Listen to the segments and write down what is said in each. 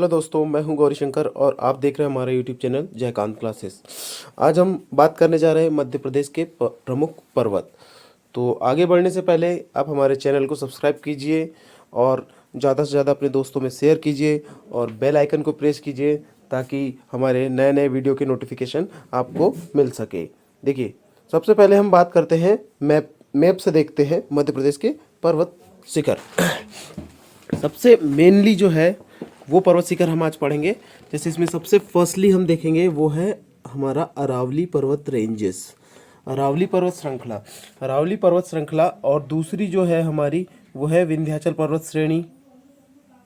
Hello दोस्तों, मैं हूं गौरीशंकर और आप देख रहे हैं हमारा यूट्यूब चैनल जयकांत क्लासेस। आज हम बात करने जा रहे हैं मध्य प्रदेश के प्रमुख पर्वत। तो आगे बढ़ने से पहले आप हमारे चैनल को सब्सक्राइब कीजिए और ज़्यादा से ज़्यादा अपने दोस्तों में शेयर कीजिए और बेल आइकन को प्रेस कीजिए ताकि हमारे नए नए वीडियो के नोटिफिकेशन आपको मिल सके। देखिए, सबसे पहले हम बात करते हैं मैप से देखते हैं मध्य प्रदेश के पर्वत शिखर। सबसे मेनली जो है वो पर्वत शिखर हम आज पढ़ेंगे। जैसे इसमें सबसे फर्स्टली हम देखेंगे वो है हमारा अरावली पर्वत रेंजेस, अरावली पर्वत श्रृंखला, अरावली पर्वत श्रृंखला। और दूसरी जो है हमारी वो है विंध्याचल पर्वत श्रेणी।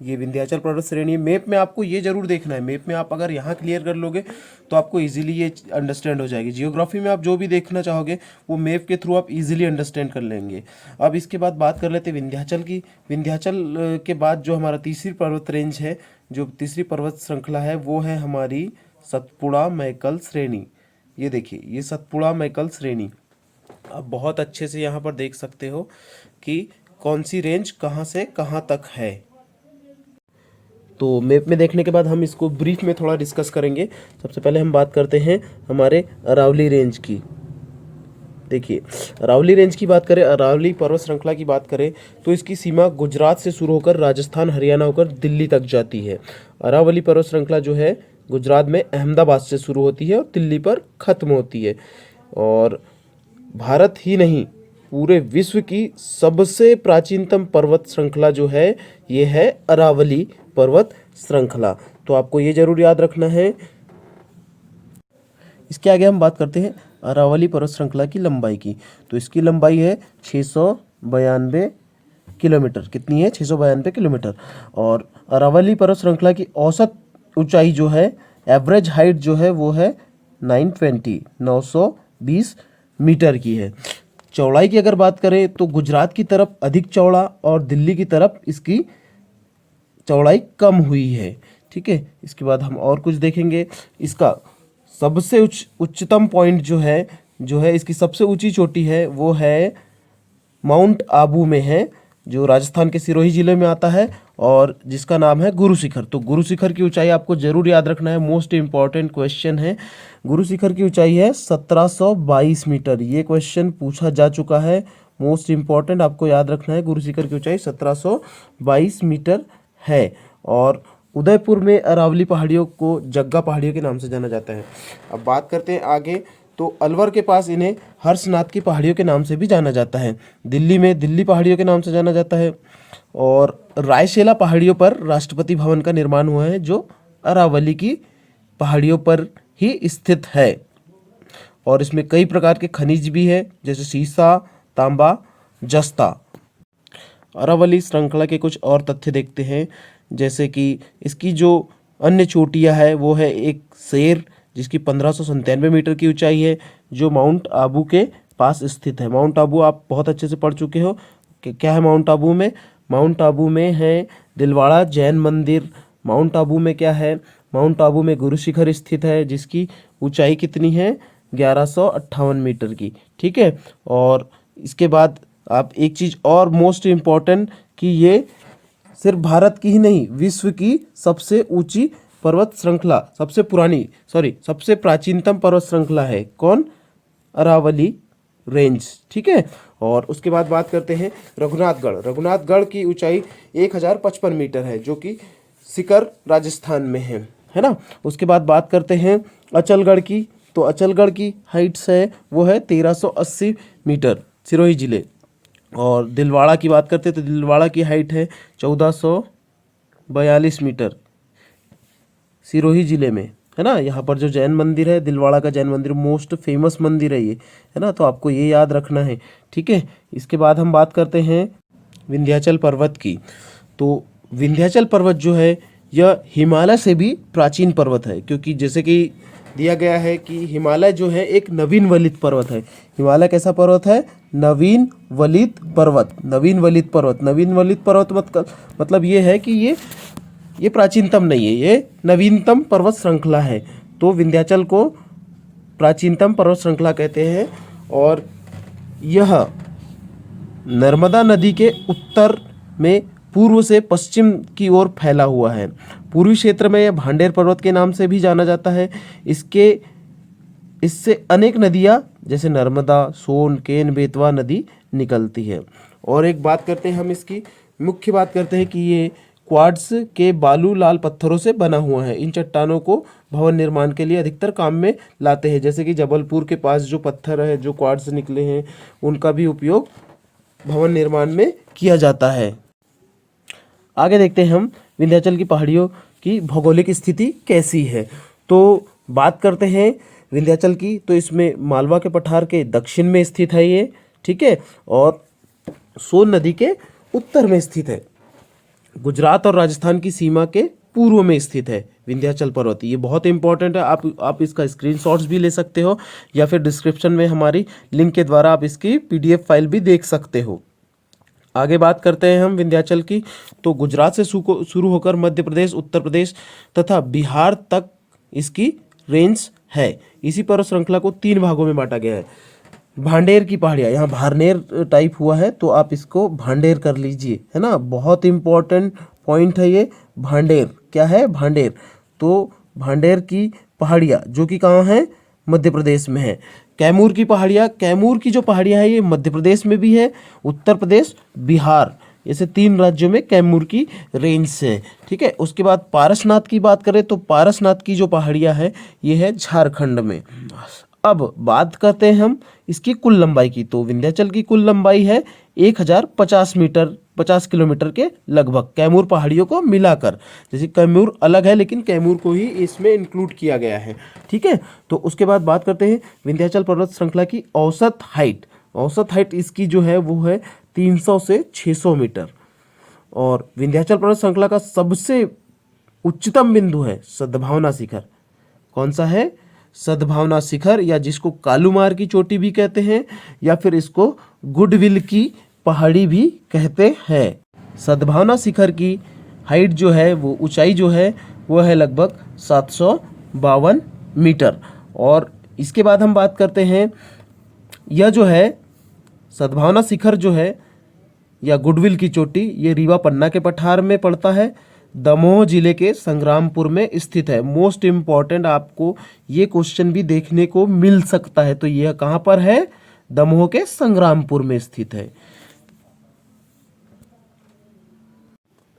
ये विंध्याचल पर्वत श्रेणी मैप में आपको ये जरूर देखना है। मैप में आप अगर यहाँ क्लियर कर लोगे तो आपको इजीली ये अंडरस्टैंड हो जाएगी। जियोग्राफी में आप जो भी देखना चाहोगे वो मैप के थ्रू आप इजीली अंडरस्टैंड कर लेंगे। अब इसके बाद बात कर लेते हैं विंध्याचल की। विंध्याचल के बाद जो हमारा तीसरी पर्वत रेंज है, जो तीसरी पर्वत श्रृंखला है, वो है हमारी सतपुड़ा मैकल श्रेणी। ये देखिए, ये सतपुड़ा मैकल श्रेणी। आप बहुत अच्छे से यहाँ पर देख सकते हो कि कौन सी रेंज कहाँ से कहाँ तक है। तो मैप में देखने के बाद हम इसको ब्रीफ में थोड़ा डिस्कस करेंगे। सबसे पहले हम बात करते हैं हमारे अरावली रेंज की। देखिए, अरावली रेंज की बात करें, अरावली पर्वत श्रृंखला की बात करें तो इसकी सीमा गुजरात से शुरू होकर राजस्थान, हरियाणा होकर दिल्ली तक जाती है। अरावली पर्वत श्रृंखला जो है गुजरात में अहमदाबाद से शुरू होती है और दिल्ली पर ख़त्म होती है। और भारत ही नहीं, पूरे विश्व की सबसे प्राचीनतम पर्वत श्रृंखला जो है ये है अरावली पर्वत श्रृंखला। तो आपको ये जरूर याद रखना है। इसके आगे हम बात करते हैं अरावली पर्वत श्रृंखला की लंबाई की। तो इसकी लंबाई है 692 किलोमीटर। कितनी है? 692 किलोमीटर। और अरावली पर्वत श्रृंखला की औसत ऊंचाई जो है, एवरेज हाइट जो है वो है 920 मीटर की है। चौड़ाई की अगर बात करें तो गुजरात की तरफ अधिक चौड़ा और दिल्ली की तरफ इसकी चौड़ाई कम हुई है। ठीक है, इसके बाद हम और कुछ देखेंगे। इसका सबसे उच्चतम पॉइंट जो है इसकी सबसे ऊंची चोटी है वो है माउंट आबू में है, जो राजस्थान के सिरोही जिले में आता है और जिसका नाम है गुरु शिखर। तो गुरु शिखर की ऊंचाई आपको जरूर याद रखना है, मोस्ट इंपॉर्टेंट क्वेश्चन है। गुरु शिखर की ऊंचाई है 1722 मीटर। ये क्वेश्चन पूछा जा चुका है, मोस्ट इंपॉर्टेंट, आपको याद रखना है। गुरु शिखर की ऊंचाई 1722 मीटर है। और उदयपुर में अरावली पहाड़ियों को जग्गा पहाड़ियों के नाम से जाना जाता है। अब बात करते हैं आगे, तो अलवर के पास इन्हें हर्षनाथ की पहाड़ियों के नाम से भी जाना जाता है। दिल्ली में दिल्ली पहाड़ियों के नाम से जाना जाता है। और रायसेला पहाड़ियों पर राष्ट्रपति भवन का निर्माण हुआ है, जो अरावली की पहाड़ियों पर ही स्थित है। और इसमें कई प्रकार के खनिज भी है, जैसे सीसा, तांबा, जस्ता। अरावली श्रृंखला के कुछ और तथ्य देखते हैं, जैसे कि इसकी जो अन्य चोटियां है वो है एक शेर, जिसकी 1597 मीटर की ऊंचाई है, जो माउंट आबू के पास स्थित है। माउंट आबू आप बहुत अच्छे से पढ़ चुके हो कि क्या है माउंट आबू में। माउंट आबू में है दिलवाड़ा जैन मंदिर। माउंट आबू में क्या है? माउंट आबू में गुरु शिखर स्थित है, जिसकी ऊंचाई कितनी है? 1158 मीटर की। ठीक है, और इसके बाद आप एक चीज़ और मोस्ट इम्पॉर्टेंट, कि ये सिर्फ भारत की ही नहीं, विश्व की सबसे ऊंची पर्वत श्रृंखला, सबसे प्राचीनतम पर्वत श्रृंखला है। कौन? अरावली रेंज। ठीक है, और उसके बाद बात करते हैं रघुनाथगढ़। रघुनाथगढ़ की ऊंचाई 1055 मीटर है, जो कि सीकर राजस्थान में है ना। उसके बाद बात करते हैं अचलगढ़ की। तो अचलगढ़ की हाइट्स है वो है 1380 मीटर, सिरोही जिले। और दिलवाड़ा की बात करते हैं तो दिलवाड़ा की हाइट है 1442 मीटर, सिरोही जिले में, है ना। यहाँ पर जो जैन मंदिर है, दिलवाड़ा का जैन मंदिर मोस्ट फेमस मंदिर है ये, है ना। तो आपको ये याद रखना है। ठीक है, इसके बाद हम बात करते हैं विंध्याचल पर्वत की। तो विंध्याचल पर्वत जो है यह हिमालय से भी प्राचीन पर्वत है, क्योंकि जैसे कि दिया गया है कि हिमालय जो है एक नवीन वलित पर्वत है। हिमालय कैसा पर्वत है? नवीन वलित पर्वत। नवीन वलित पर्वत, नवीन वलित पर्वत मतलब ये है कि ये प्राचीनतम नहीं है, ये नवीनतम पर्वत श्रृंखला है। तो विंध्याचल को प्राचीनतम पर्वत श्रृंखला कहते हैं। और यह नर्मदा नदी के उत्तर में पूर्व से पश्चिम की ओर फैला हुआ है। पूर्वी क्षेत्र में यह भांडेर पर्वत के नाम से भी जाना जाता है। इससे अनेक नदियाँ जैसे नर्मदा, सोन, केन, बेतवा नदी निकलती है। और एक बात करते हैं हम इसकी मुख्य बात करते हैं कि ये क्वार्ट्स के बालू लाल पत्थरों से बना हुआ है। इन चट्टानों को भवन निर्माण के लिए अधिकतर काम में लाते हैं। जैसे कि जबलपुर के पास जो पत्थर है, जो क्वार्ट्स निकले हैं, उनका भी उपयोग भवन निर्माण में किया जाता है। आगे देखते हैं हम विंध्याचल की पहाड़ियों की भौगोलिक स्थिति कैसी है। तो बात करते हैं विंध्याचल की, तो इसमें मालवा के पठार के दक्षिण में स्थित है ये, ठीक है, और सोन नदी के उत्तर में स्थित है। गुजरात और राजस्थान की सीमा के पूर्व में स्थित है विंध्याचल पर्वत। ये बहुत इंपॉर्टेंट है, आप इसका स्क्रीनशॉट्स भी ले सकते हो या फिर डिस्क्रिप्शन में हमारी लिंक के द्वारा आप इसकी PDF फाइल भी देख सकते हो। आगे बात करते हैं हम विंध्याचल की, तो गुजरात से शुरू होकर मध्य प्रदेश, उत्तर प्रदेश तथा बिहार तक इसकी रेंज है। इसी पर्वत श्रृंखला को 3 भागों में बांटा गया है। भांडेर की पहाड़ियाँ, यहाँ भारनेर टाइप हुआ है तो आप इसको भांडेर कर लीजिए, है ना, बहुत इंपॉर्टेंट पॉइंट है ये। भांडेर क्या है? भांडेर। तो भांडेर की पहाड़ियाँ जो कि कहाँ है? मध्य प्रदेश में है। कैमूर की पहाड़ियाँ, कैमूर की जो पहाड़ियाँ हैं ये मध्य प्रदेश में भी है, उत्तर प्रदेश, बिहार, ऐसे 3 राज्यों में कैमूर की रेंज से, ठीक है। उसके बाद पारसनाथ की बात करें तो पारसनाथ की जो पहाड़ियाँ है ये है झारखंड में। अब बात करते हैं हम इसकी कुल लंबाई की, तो विंध्याचल की कुल लंबाई है 1050 मीटर, 50 किलोमीटर के लगभग, कैमूर पहाड़ियों को मिलाकर। जैसे कैमूर अलग है लेकिन कैमूर को ही इसमें इंक्लूड किया गया है, ठीक है। तो उसके बाद बात करते हैं विंध्याचल पर्वत श्रृंखला की औसत हाइट। औसत हाइट इसकी जो है वो है 300 से 600 मीटर। और विंध्याचल पर्वत श्रृंखला का सबसे उच्चतम बिंदु है सद्भावना शिखर। कौन सा है? सद्भावना शिखर, या जिसको कालूमार की चोटी भी कहते हैं, या फिर इसको गुडविल की पहाड़ी भी कहते हैं। सद्भावना शिखर की हाइट जो है वो ऊंचाई जो है वो है लगभग 752 मीटर। और इसके बाद हम बात करते हैं, यह जो है सद्भावना शिखर जो है या गुडविल की चोटी, ये रीवा पन्ना के पठार में पड़ता है, दमोह जिले के संग्रामपुर में स्थित है। मोस्ट इम्पॉर्टेंट, आपको ये क्वेश्चन भी देखने को मिल सकता है। तो यह कहाँ पर है? दमोह के संग्रामपुर में स्थित है।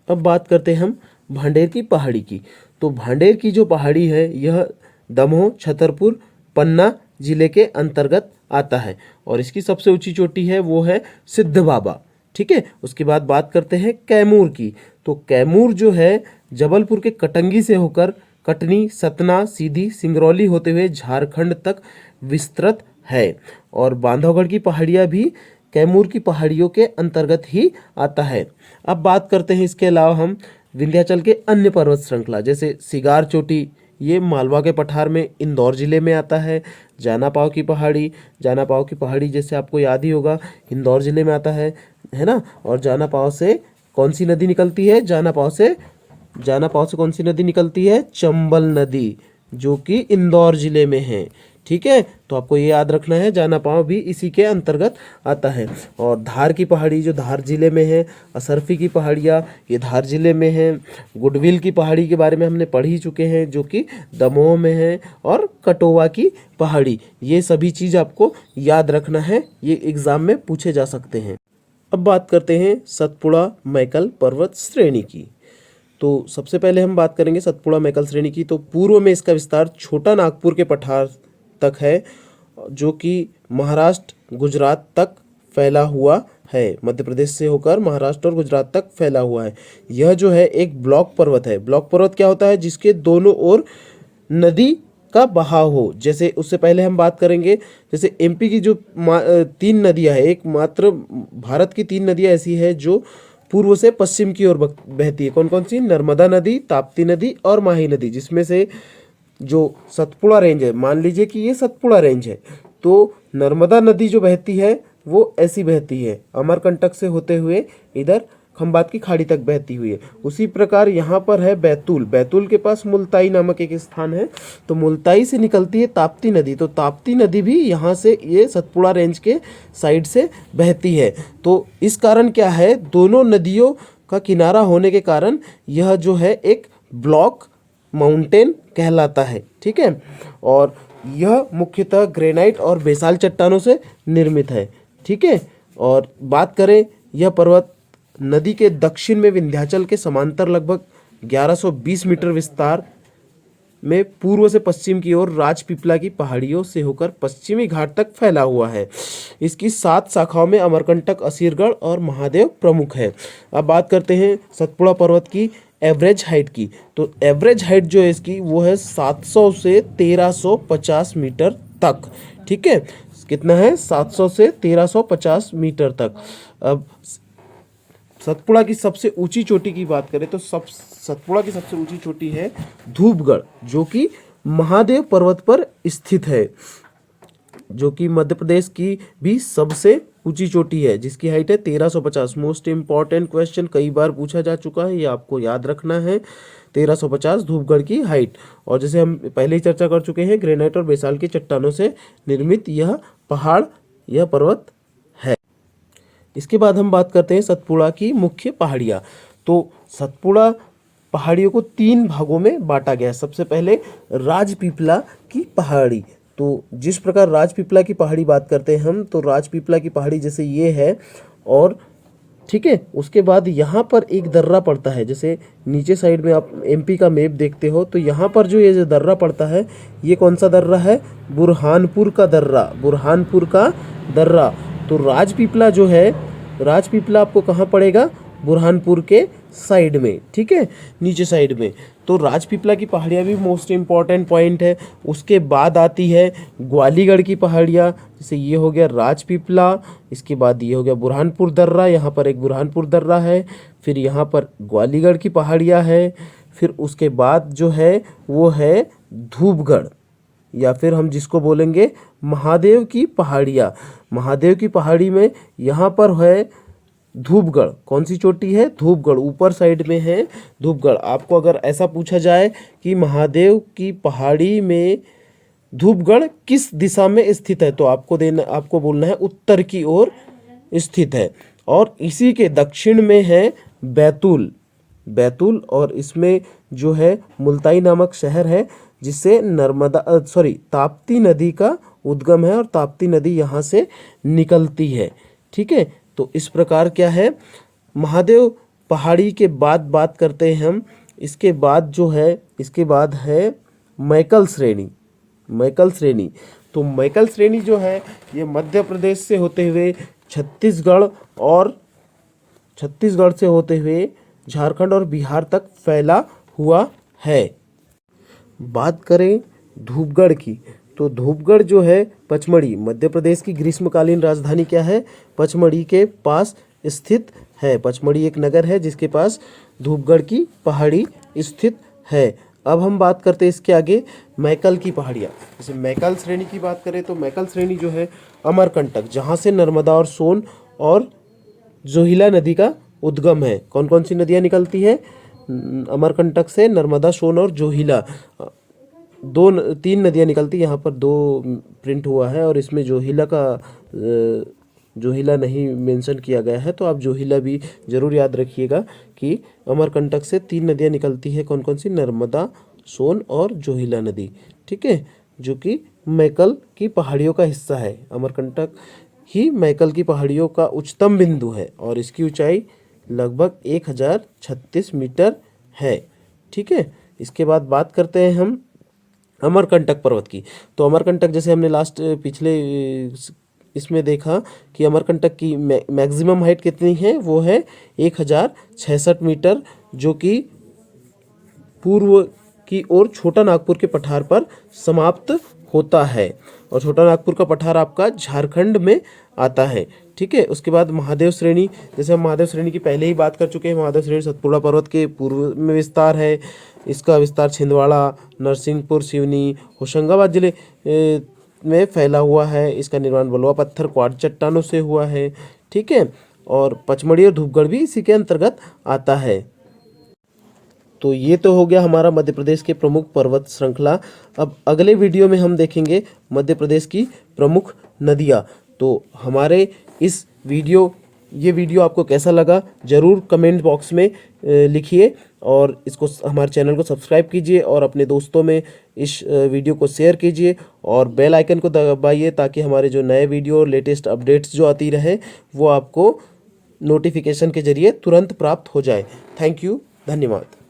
अब बात करते हैं हम भांडेर की पहाड़ी की। तो भांडेर की जो पहाड़ी है यह दमोह, छतरपुर, पन्ना जिले के अंतर्गत आता है और इसकी सबसे ऊंची चोटी है वो है सिद्ध बाबा, ठीक है। उसके बाद बात करते हैं कैमूर की। तो कैमूर जो है जबलपुर के कटंगी से होकर कटनी, सतना, सीधी, सिंगरौली होते हुए झारखंड तक विस्तृत है। और बांधवगढ़ की पहाड़ियाँ भी कैमूर की पहाड़ियों के अंतर्गत ही आता है। अब बात करते हैं इसके अलावा हम विंध्याचल के अन्य पर्वत श्रृंखला, जैसे सिगार चोटी, ये मालवा के पठार में इंदौर जिले में आता है। जाना पाव की पहाड़ी, जाना पाव की पहाड़ी जैसे आपको याद ही होगा इंदौर जिले में आता है ना। और जाना पाव से कौन सी नदी निकलती है? जाना पाव से कौन सी नदी निकलती है? चंबल नदी, जो कि इंदौर जिले में है, ठीक है। तो आपको ये याद रखना है, जाना पाव भी इसी के अंतर्गत आता है। और धार की पहाड़ी जो धार जिले में है, असरफी की पहाड़ियाँ ये धार जिले में है। गुडविल की पहाड़ी के बारे में हमने पढ़ ही चुके हैं जो कि दमोह में है। और कटोवा की पहाड़ी, ये सभी चीज़ आपको याद रखना है, ये एग्जाम में पूछे जा सकते हैं। अब बात करते हैं सतपुड़ा मैकल पर्वत श्रेणी की। तो सबसे पहले हम बात करेंगे सतपुड़ा मैकल श्रेणी की। तो पूर्व में इसका विस्तार छोटा नागपुर के पठार तक है, जो कि महाराष्ट्र, गुजरात तक फैला हुआ है। मध्य प्रदेश से होकर महाराष्ट्र और गुजरात तक फैला हुआ है। यह जो है एक ब्लॉक पर्वत है। ब्लॉक पर्वत क्या होता है? जिसके दोनों ओर नदी का बहाव हो। जैसे उससे पहले हम बात करेंगे, जैसे MP की जो 3 नदियाँ हैं, एक मात्र भारत की 3 नदियाँ ऐसी है जो पूर्व से पश्चिम की ओर बहती है। कौन कौन सी? नर्मदा नदी, ताप्ती नदी और माही नदी। जिसमें से जो सतपुड़ा रेंज है, मान लीजिए कि ये सतपुड़ा रेंज है, तो नर्मदा नदी जो बहती है वो ऐसी बहती है, अमरकंटक से होते हुए इधर खंबात की खाड़ी तक बहती हुई है। उसी प्रकार यहाँ पर है बैतूल। बैतूल के पास मुल्ताई नामक एक स्थान है, तो मुल्ताई से निकलती है ताप्ती नदी। तो ताप्ती नदी भी यहाँ से ये सतपुड़ा रेंज के साइड से बहती है। तो इस कारण क्या है, दोनों नदियों का किनारा होने के कारण यह जो है एक ब्लॉक माउंटेन कहलाता है। ठीक है, और यह मुख्यतः ग्रेनाइट और बेसाल्ट चट्टानों से निर्मित है। ठीक है, और बात करें, यह पर्वत नदी के दक्षिण में विंध्याचल के समांतर लगभग 1120 मीटर विस्तार में पूर्व से पश्चिम की ओर राजपीपला की पहाड़ियों से होकर पश्चिमी घाट तक फैला हुआ है। इसकी 7 शाखाओं में अमरकंटक, असीरगढ़ और महादेव प्रमुख है। अब बात करते हैं सतपुड़ा पर्वत की एवरेज हाइट की। तो एवरेज हाइट जो है इसकी वो है 700 से 1350 मीटर तक। ठीक है, कितना है? 700 से 1350 मीटर तक। अब सतपुड़ा की सबसे ऊंची चोटी की बात करें तो सतपुड़ा की सबसे ऊंची चोटी है धूपगढ़, जो कि महादेव पर्वत पर स्थित है, जो कि मध्य प्रदेश की भी सबसे ऊंची चोटी है, जिसकी हाइट है 1350। मोस्ट इंपॉर्टेंट क्वेश्चन कई बार पूछा जा चुका है, ये आपको याद रखना है। 1350 धूपगढ़ की हाइट। और जैसे हम पहले ही चर्चा कर चुके हैं, ग्रेनाइट और बेसाल्ट की चट्टानों से निर्मित यह पहाड़, यह पर्वत है। इसके बाद हम बात करते हैं सतपुड़ा की मुख्य पहाड़ियाँ। तो सतपुड़ा पहाड़ियों को 3 भागों में बांटा गया है। सबसे पहले राजपीपला की पहाड़ी। तो जिस प्रकार राजपीपला की पहाड़ी बात करते हैं हम, तो राजपीपला की पहाड़ी जैसे ये है, और ठीक है, उसके बाद यहाँ पर एक दर्रा पड़ता है। जैसे नीचे साइड में आप एमपी का मैप देखते हो, तो यहाँ पर जो ये जो दर्रा पड़ता है, ये कौन सा दर्रा है? बुरहानपुर का दर्रा, बुरहानपुर का दर्रा। तो राजपीपला जो है, राजपीपला आपको कहाँ पड़ेगा? बुरहानपुर के साइड में। ठीक है, नीचे साइड में। तो राजपीपला की पहाड़ियाँ भी मोस्ट इम्पॉर्टेंट पॉइंट है। उसके बाद आती है ग्वालीगढ़ की पहाड़ियाँ, जैसे ये हो गया राजपीपला, इसके बाद ये हो गया बुरहानपुर दर्रा, यहाँ पर एक बुरहानपुर दर्रा है, फिर यहाँ पर ग्वालीगढ़ की पहाड़ियाँ है, फिर उसके बाद जो है वो है धूपगढ़, या फिर हम जिसको बोलेंगे महादेव की पहाड़ियाँ। महादेव की पहाड़ी में यहाँ पर है धूपगढ़। कौन सी चोटी है? धूपगढ़, ऊपर साइड में है धूपगढ़। आपको अगर ऐसा पूछा जाए कि महादेव की पहाड़ी में धूपगढ़ किस दिशा में स्थित है, तो आपको बोलना है उत्तर की ओर स्थित है। और इसी के दक्षिण में है बैतूल, बैतूल, और इसमें जो है मुल्ताई नामक शहर है, जिससे ताप्ती नदी का उद्गम है, और ताप्ती नदी यहाँ से निकलती है। ठीक है, तो इस प्रकार क्या है, महादेव पहाड़ी के बाद बात करते हैं हम। इसके बाद जो है, इसके बाद है मैकल श्रेणी। मैकल श्रेणी, तो मैकल श्रेणी जो है ये मध्य प्रदेश से होते हुए छत्तीसगढ़ से होते हुए झारखंड और बिहार तक फैला हुआ है। बात करें धूपगढ़ की, तो धूपगढ़ जो है पचमढ़ी, मध्य प्रदेश की ग्रीष्मकालीन राजधानी क्या है? पचमढ़ी के पास स्थित है। पचमढ़ी एक नगर है जिसके पास धूपगढ़ की पहाड़ी स्थित है। अब हम बात करते हैं इसके आगे मैकल की पहाड़ियाँ। जैसे मैकल श्रेणी की बात करें तो मैकल श्रेणी जो है अमरकंटक, जहाँ से नर्मदा और सोन और जोहिला नदी का उद्गम है। कौन कौन सी नदियाँ निकलती है? अमरकंटक से नर्मदा, सोन और जोहिला, 3 नदियाँ निकलती। यहाँ पर 2 प्रिंट हुआ है और इसमें जोहिला नहीं मेंशन किया गया है, तो आप जोहिला भी ज़रूर याद रखिएगा कि अमरकंटक से 3 नदियाँ निकलती है। कौन कौन सी? नर्मदा, सोन और जोहिला नदी। ठीक है, जो कि मैकल की पहाड़ियों का हिस्सा है। अमरकंटक ही मैकल की पहाड़ियों का उच्चतम बिंदु है और इसकी ऊंचाई लगभग 1036 मीटर है। ठीक है, इसके बाद बात करते हैं हम अमरकंटक पर्वत की। तो अमरकंटक, जैसे हमने पिछले इसमें देखा कि अमरकंटक की मैक्सिमम हाइट कितनी है? वो है 1066 मीटर, जो कि पूर्व की ओर छोटा नागपुर के पठार पर समाप्त होता है, और छोटा नागपुर का पठार आपका झारखंड में आता है। ठीक है, उसके बाद महादेव श्रेणी, जैसे हम महादेव श्रेणी की पहले ही बात कर चुके हैं। महादेव श्रेणी सतपुड़ा पर्वत के पूर्व में विस्तार है। इसका विस्तार छिंदवाड़ा, नरसिंहपुर, सिवनी, होशंगाबाद जिले में फैला हुआ है। इसका निर्माण बलुआ पत्थर, क्वार्ट्ज चट्टानों से हुआ है। ठीक है, और पचमढ़ी और धूपगढ़ भी इसी के अंतर्गत आता है। तो ये तो हो गया हमारा मध्य प्रदेश के प्रमुख पर्वत श्रृंखला। अब अगले वीडियो में हम देखेंगे मध्य प्रदेश की प्रमुख नदियाँ। तो हमारे इस वीडियो ये वीडियो आपको कैसा लगा ज़रूर कमेंट बॉक्स में लिखिए, और इसको हमारे चैनल को सब्सक्राइब कीजिए और अपने दोस्तों में इस वीडियो को शेयर कीजिए और बेल आइकन को दबाइए ताकि हमारे जो नए वीडियो लेटेस्ट अपडेट्स जो आती रहे वो आपको नोटिफिकेशन के ज़रिए तुरंत प्राप्त हो जाए। थैंक यू, धन्यवाद।